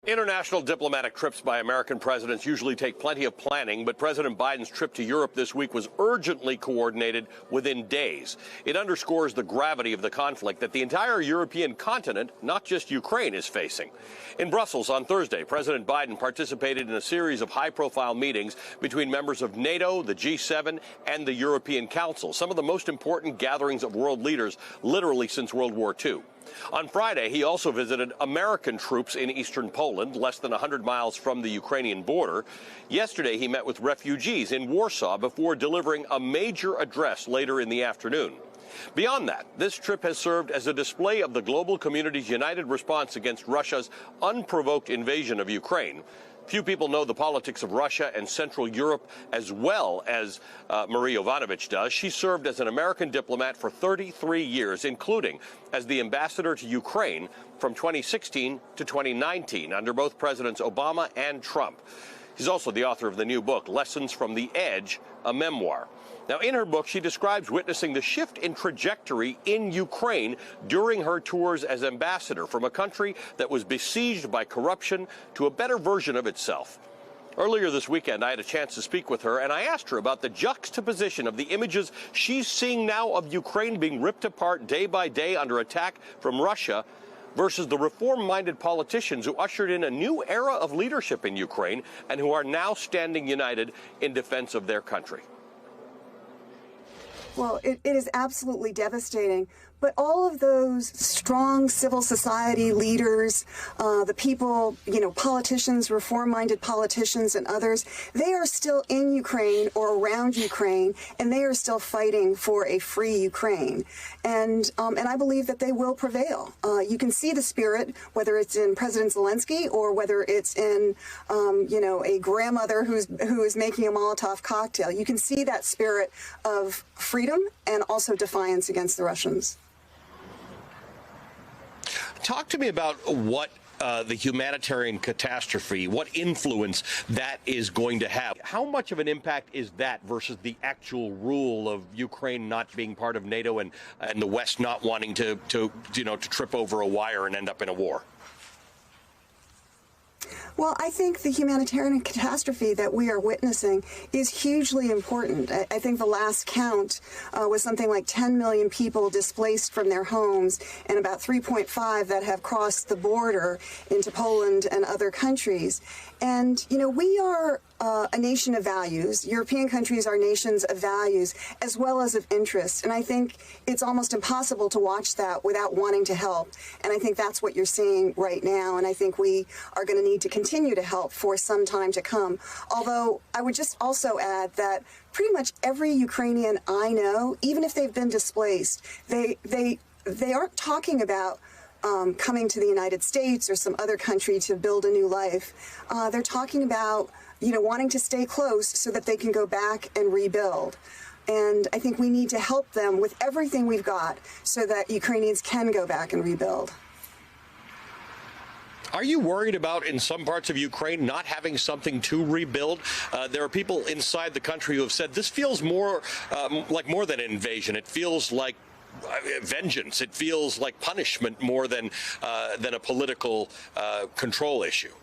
International diplomatic trips by American presidents usually take plenty of planning, but President Biden's trip to Europe this week was urgently coordinated within days. It underscores the gravity of the conflict that the entire European continent, not just Ukraine, is facing. In Brussels on Thursday, President Biden participated in a series of high-profile meetings between members of NATO, the G7, and the European Council, some of the most important gatherings of world leaders literally since World War II. On Friday, he also visited American troops in eastern Poland, less than 100 miles from the Ukrainian border. Yesterday, he met with refugees in Warsaw before delivering a major address later in the afternoon. Beyond that, this trip has served as a display of the global community's united response against Russia's unprovoked invasion of Ukraine. Few people know the politics of Russia and Central Europe as well as Marie Yovanovitch does. She served as an American diplomat for 33 years, including as the ambassador to Ukraine from 2016 to 2019 under both Presidents Obama and Trump. She's also the author of the new book, Lessons from the Edge, a memoir. Now, in her book, she describes witnessing the shift in trajectory in Ukraine during her tours as ambassador from a country that was besieged by corruption to a better version of itself. Earlier this weekend, I had a chance to speak with her, and I asked her about the juxtaposition of the images she's seeing now of Ukraine being ripped apart day by day under attack from Russia versus the reform-minded politicians who ushered in a new era of leadership in Ukraine and who are now standing united in defense of their country. Well, it is absolutely devastating. But all of those strong civil society leaders, the people, politicians, reform-minded politicians and others, they are still in Ukraine or around Ukraine, and they are still fighting for a free Ukraine. And I believe that they will prevail. You can see the spirit, whether it's in President Zelensky or whether it's in, a grandmother who is making a Molotov cocktail. You can see that spirit of freedom and also defiance against the Russians. Talk to me about what the humanitarian catastrophe, what influence that is going to have. How much of an impact is that versus the actual rule of Ukraine not being part of NATO and the West not wanting to trip over a wire and end up in a war? Well, I think the humanitarian catastrophe that we are witnessing is hugely important. I think the last count was something like 10 million people displaced from their homes and about 3.5 that have crossed the border into Poland and other countries. And, we are a nation of values. European countries are nations of values as well as of interests. And I think it's almost impossible to watch that without wanting to help. And I think that's what you're seeing right now. And I think we are going to need to continue to help for some time to come. Although I would just also add that pretty much every Ukrainian I know, even if they've been displaced, they aren't talking about coming to the United States or some other country to build a new life. They're talking about, wanting to stay close so that they can go back and rebuild. And I think we need to help them with everything we've got so that Ukrainians can go back and rebuild. Are you worried about, in some parts of Ukraine, not having something to rebuild? There are people inside the country who have said this feels more like more than an invasion. It feels like vengeance. It feels like punishment more than a political control issue.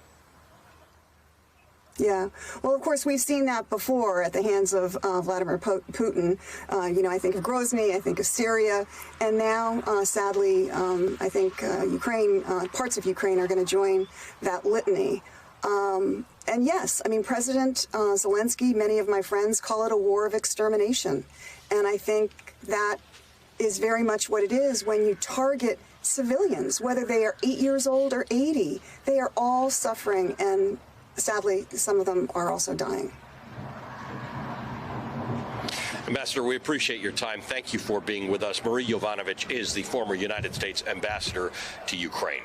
Yeah. Well, of course, we've seen that before at the hands of Vladimir Putin. I think of Grozny, I think of Syria, and now, sadly, I think Ukraine, parts of Ukraine are going to join that litany. And yes, President Zelensky, many of my friends call it a war of extermination. And I think that is very much what it is when you target civilians, whether they are 8 years old or 80. They are all suffering, and sadly, some of them are also dying. Ambassador, we appreciate your time. Thank you for being with us. Marie Yovanovitch is the former United States ambassador to Ukraine.